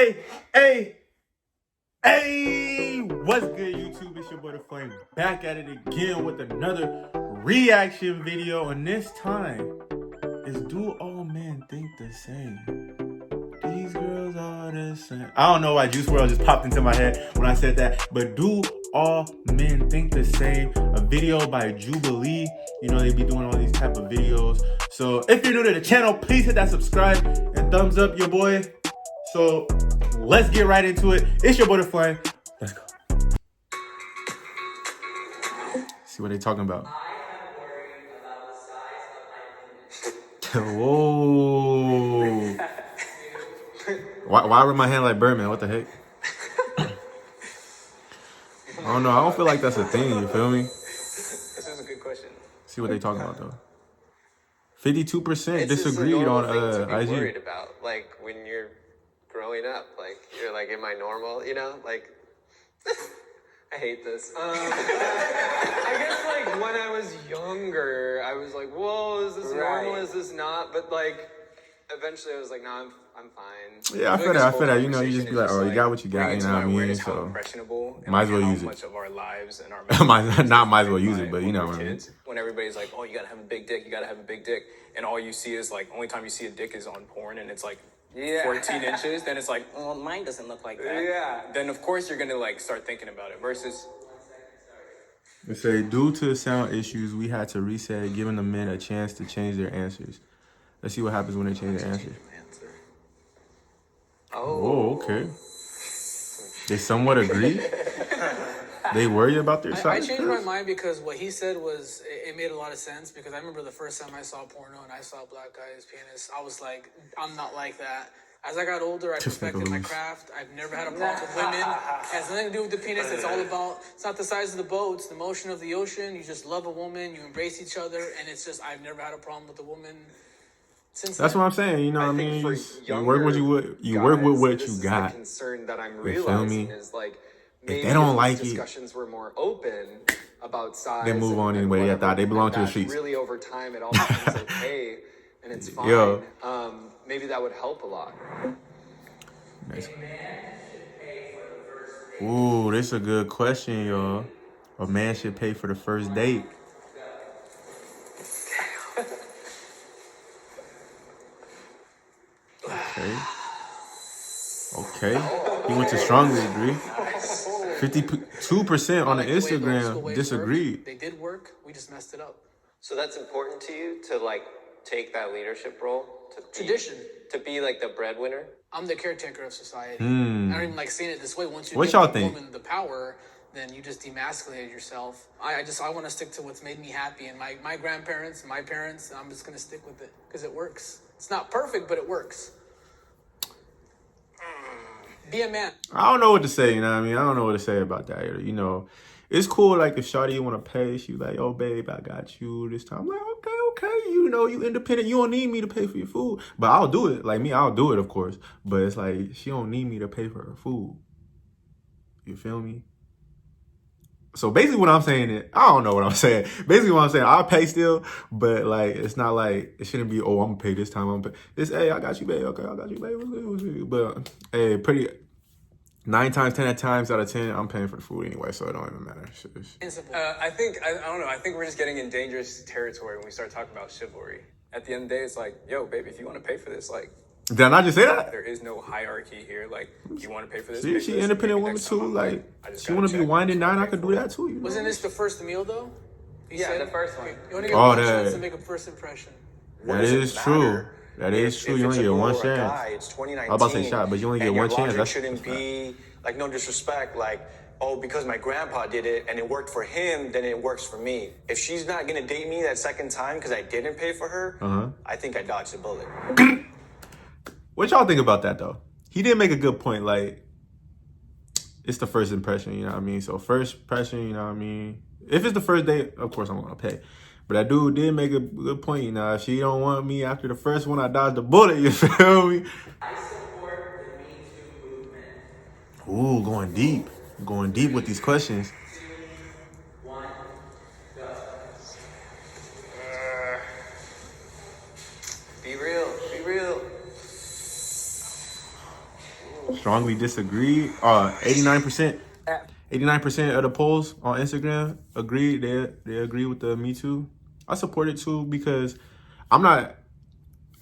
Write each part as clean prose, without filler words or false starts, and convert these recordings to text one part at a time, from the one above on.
Hey, what's good, YouTube? It's your boy, The Flame, back at it again with another reaction video. And this time is, do all men think the same? These girls are the same. I don't know why Juice WRLD just popped into my head when I said that, but do all men think the same? A video by Jubilee. You know, they be doing all these type of videos. So if you're new to the channel, please hit that subscribe and thumbs up your boy. So let's get right into it. It's your boy, The Flame. Let's go. See what they talking about. I am worried about the size of my penis. Whoa. Why rub my hand like Birdman? What the heck? I don't know. I don't feel like that's a thing. You feel me? This is a good question. See what they talking about though. 52% It's disagreed on thing to be IG. worried about, like when you're growing up, like you're like, am I normal? You know, like I hate this. I guess like when I was younger, I was like, whoa, is this normal? Is this not? But like eventually, I was like, no, I'm fine. Yeah, I feel that. You know, you just be like, oh, you got what you got. You know what I mean? So impressionable. might as well use it. Much of our lives and our might as well use it, but you know what I mean. When everybody's like, oh, you gotta have a big dick, you gotta have a big dick, and all you see is like, only time you see a dick is on porn, and it's like 14 inches. Then it's like, oh, mine doesn't look like that. Yeah. Then of course you're gonna like start thinking about it. Versus, They say, due to sound issues, we had to reset, giving the men a chance to change their answers. Let's see what happens when they change their answers. Oh, okay. They somewhat agree. They worry about their size. I changed my mind because what he said was, it made a lot of sense, because I remember the first time I saw porno and I saw a black guy's penis, I was like, I'm not like that. As I got older, I perfected my craft. I've never had a problem with women. It has nothing to do with the penis. It's all about, it's not the size of the boat, it's the motion of the ocean. You just love a woman, you embrace each other, and it's just, I've never had a problem with a woman since That's then. what I'm saying. You know what I mean? You work with you work with what you got. The concern that I'm You feel me? realizing is like, If they don't like it, discussions were more open about size. they move on anyway. They thought they belong to the streets. Really, over time, it all becomes okay, and it's fine. Yo. Maybe that would help a lot. Nice. Ooh, this is a good question, y'all. A man should pay for the first date. Okay. He went to strongly agree. 52% on the Instagram disagreed. They did work, we just messed it up. So that's important to you to like take that leadership role, Tradition. To be like the breadwinner. I'm the caretaker of society. I don't even like seeing it this way. Once you What give y'all the think? woman the power, then you just demasculated yourself. I want to stick to what's made me happy, and my grandparents, my parents. I'm just gonna stick with it because it works. It's not perfect, but it works. Be a man. I don't know what to say, you know what I mean? I don't know what to say about that either. You know, it's cool, like, if shawty want to pay, she like, oh, babe, I got you this time. I'm like, okay. You know, you independent. You don't need me to pay for your food. But I'll do it. Like me, I'll do it, of course. But it's like, she don't need me to pay for her food. You feel me? So basically what I'm saying is, I don't know what I'm saying. Basically what I'm saying, I'll pay still, but like, it's not like, it shouldn't be, oh, I'm gonna pay this time, I'm gonna pay. It's, hey, I got you, babe. Okay, I got you, babe. What's good? But, hey, 9 times, 10 times out of 10, I'm paying for the food anyway, so it don't even matter. I don't know. I think we're just getting in dangerous territory when we start talking about chivalry. At the end of the day, it's like, yo, baby, if you want to pay for this, like, did I not just say that? there is no hierarchy here. Like, you want to pay for this? See, she independent woman too. Like, she want to be winding down, I could do that too. You know? Wasn't this the first meal though? Yeah, the first one. You only get one chance to make a first impression. That is true. That is true. You only get one chance. It's 2019. I was about to say shot, but you only get one chance. That shouldn't be like, no disrespect, like, oh, because my grandpa did it and it worked for him, then it works for me. If she's not gonna date me that second time because I didn't pay for her, I think I dodged a bullet. What y'all think about that though? He did make a good point. Like, it's the first impression, you know what I mean? So first impression, you know what I mean? If it's the first date, of course I'm gonna pay. But that dude did make a good point, you know. If she don't want me after the first one, I dodged the bullet, you feel me? I support the Me Too movement. Ooh, going deep. Going deep with these questions. 2, 1, go. Be real. Be real. strongly disagree. 89% of the polls on Instagram agree. They agree with the Me Too. I support it too because I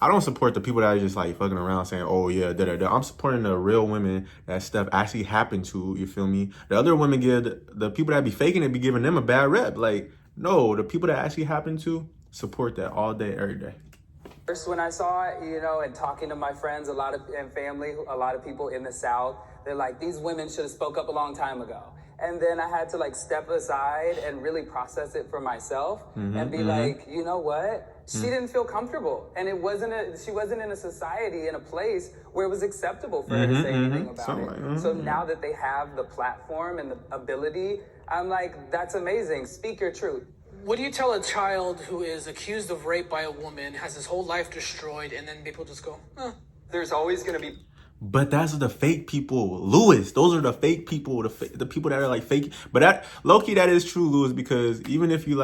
don't support the people that are just like fucking around saying, oh yeah, da da da. I'm supporting the real women that stuff actually happened to, you feel me? The other women the people that be faking it be giving them a bad rep. Like, no, the people that actually happened to, support that all day, every day. First, when I saw it, and talking to my friends, and family, a lot of people in the South, they're like, these women should have spoke up a long time ago. And then I had to like step aside and really process it for myself and be like, you know what? She didn't feel comfortable, and she wasn't in a society, in a place where it was acceptable for her to say anything about it. So now that they have the platform and the ability, I'm like, that's amazing. Speak your truth. What do you tell a child who is accused of rape by a woman, has his whole life destroyed, and then people just go, There's always going to be. But that's the fake people, Lewis. Those are the fake people, the people that are like fake. But that low-key, that is true, Lewis, because even if you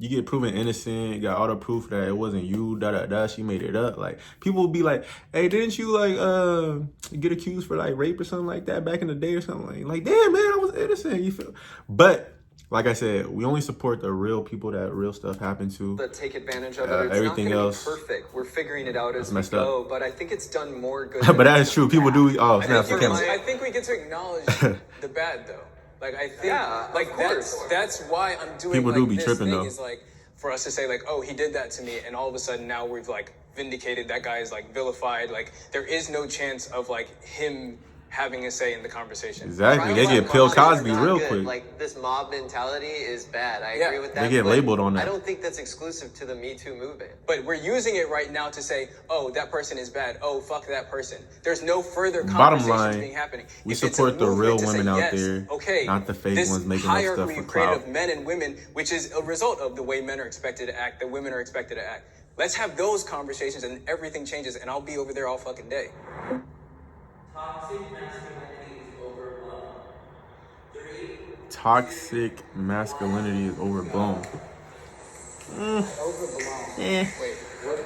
get proven innocent, got all the proof that it wasn't you, she made it up. Like, people will be like, hey, didn't you get accused for like rape or something like that back in the day or something? Like damn, man, I was innocent. You feel? But like I said, we only support the real people that real stuff happened to. That take advantage of it. It's everything not else be perfect. We're figuring it out as we messed go, up. but I think it's done more good. But that is true. People do. Oh, snap! I think we get to acknowledge the bad, though. Like, I think, of course. that's why I'm doing. People do be this tripping thing though. is like for us to say like, oh, he did that to me, and all of a sudden now we've like vindicated that guy is like vilified. Like, there is no chance of like him having a say in the conversation. Exactly. They get Bill Cosby real good. quick. Like, this mob mentality is bad. I agree with that. They get labeled on that. I don't think that's exclusive to the Me Too movement. But we're using it right now to say, oh, that person is bad. Oh, fuck that person. There's no further Bottom conversations line, being happening. we If it's support a the real movement to women say, out yes, there, okay, not the fake this ones making up stuff hierarchy for we create clout. of men and women, which is a result of the way men are expected to act, the women are expected to act. Let's have those conversations and everything changes, and I'll be over there all fucking day. Toxic masculinity is overblown. 3. Toxic masculinity is overblown. Overblown. Eh. Wait, what?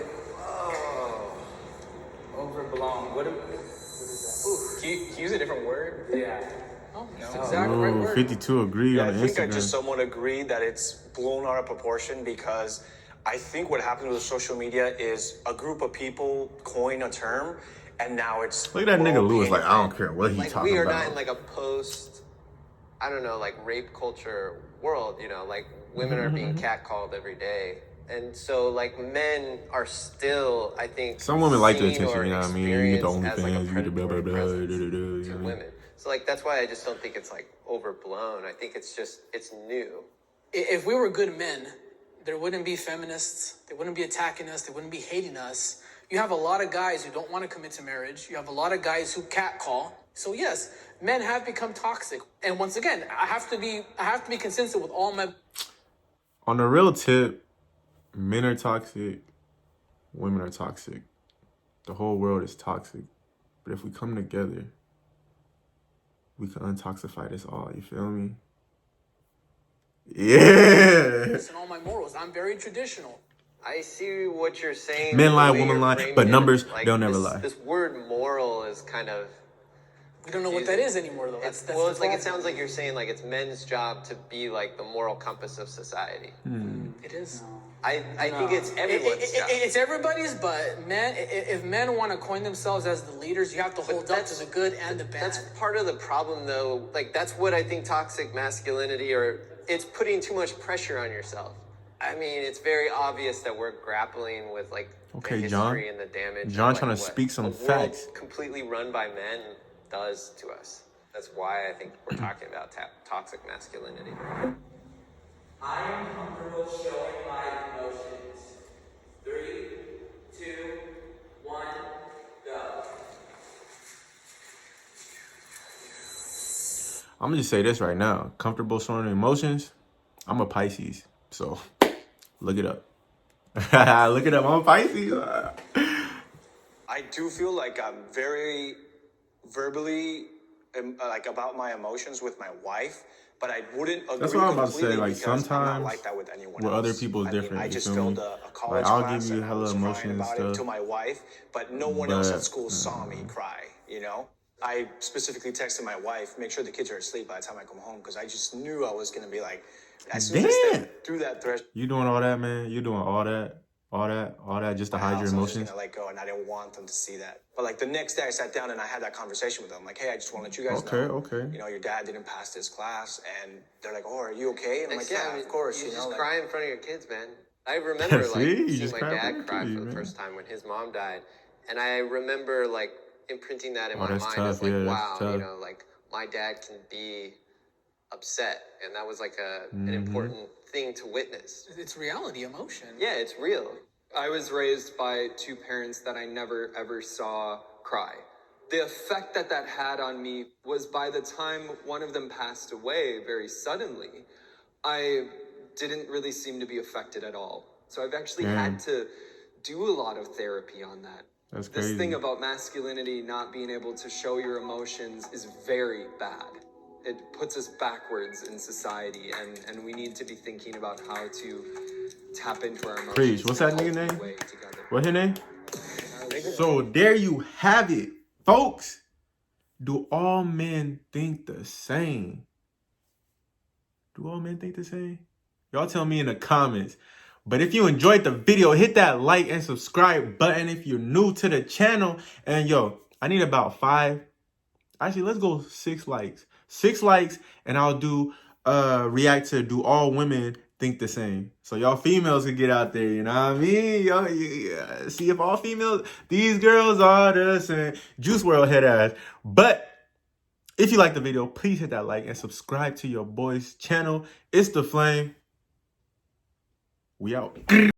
Overblown. What is that? Can you use a different word? Yeah. oh, that's exactly the right Ooh, word. 52 agree Yeah, on I think I Instagram. just somewhat agree that it's blown out of proportion because I think what happens with social media is a group of people coin a term, and now it's Look at that we're nigga all Lewis. paying Like, I don't care what he Like, talking we are about. not in like a post, I don't know, like rape culture world, like women are being catcalled every day. And so like men are still, I think, Some women like the seen attention, or you know what I mean? You get the experienced as, like, a OnlyFans, you get the blah, blah, blah, predatory da, da, presence da, you to know? women. So like that's why I just don't think it's like overblown. I think it's new. If we were good men, there wouldn't be feminists. They wouldn't be attacking us. They wouldn't be hating us. You have a lot of guys who don't want to commit to marriage. You have a lot of guys who catcall. So yes, men have become toxic. And once again, I have to be consistent with all my. On the real tip, men are toxic, women are toxic. The whole world is toxic. But if we come together, we can untoxify this all. You feel me? Yeah. And all my morals. I'm very traditional. I see what you're saying. Men lie, the way women you're lie, framing but it, numbers, like, they'll never this, lie. This word moral is kind of. We don't know what that is anymore, though. That's It's the like it problem. sounds like you're saying like it's men's job to be like the moral compass of society. It is. I think it's everyone's job. It's everybody's, but men, if men want to coin themselves as the leaders, you have to hold up to the good and the bad. That's part of the problem, though. Like that's what I think toxic masculinity, or it's putting too much pressure on yourself. I mean, it's very obvious that we're grappling with like Okay, the history John. and the damage. John of, like, trying to what speak some a world facts. completely run by men does to us. That's why I think we're talking about toxic masculinity. I am comfortable showing my emotions. 3, 2, 1, go. I'm gonna just say this right now. Comfortable showing emotions. I'm a Pisces, so look it up. Look it up. I'm a Pisces. I do feel like I'm very verbally like about my emotions with my wife, but I wouldn't agree. That's what I'm about to say. completely Like because I'm not sometimes like that with anyone with else. other people is I mean, different. I you just feel filled me? a college Like I'll class give you and I hella was emotion crying and about it stuff. to my wife, but no one else But- at school saw me cry. I specifically texted my wife, make sure the kids are asleep by the time I come home, because I just knew I was going to be like, as soon as I stepped through that threshold. You doing all that, man? You doing all that just to hide your I was emotions? just gonna let go, and I didn't want them to see that. But like the next day, I sat down and I had that conversation with them. Like, hey, I just want to let you guys know. Okay. You know, your dad didn't pass this class, and they're like, oh, are you okay? And I'm Next like, yeah, time, of course. You know, just like, cry in front of your kids, man. I remember See? like You seeing just my cry in dad front of cry your for the kids, first time when his mom died, and I remember like imprinting that in my that's mind tough. as like, Yeah, wow, that's tough. you know, like my dad can be upset, and that was like an important thing to witness. It's reality, emotion. Yeah, it's real. I was raised by two parents that I never ever saw cry. The effect that that had on me was by the time one of them passed away very suddenly, I didn't really seem to be affected at all. So I've actually had to do a lot of therapy on that. That's This crazy. thing about masculinity not being able to show your emotions is very bad. It puts us backwards in society, and we need to be thinking about how to tap into our emotions. Preach. What's that in a nigga healthy name? way together. What his name? So there you have it, folks. Do all men think the same? Do all men think the same? Y'all tell me in the comments. But if you enjoyed the video, hit that like and subscribe button if you're new to the channel. And yo, I need about 5. Actually, let's go 6 likes. 6 likes, and I'll do react to do all women think the same. So y'all females can get out there, you know what I mean? Y'all see if all females, these girls are the same. Juice WRLD head ass. But if you like the video, please hit that like and subscribe to your boy's channel. It's The Flame. We out.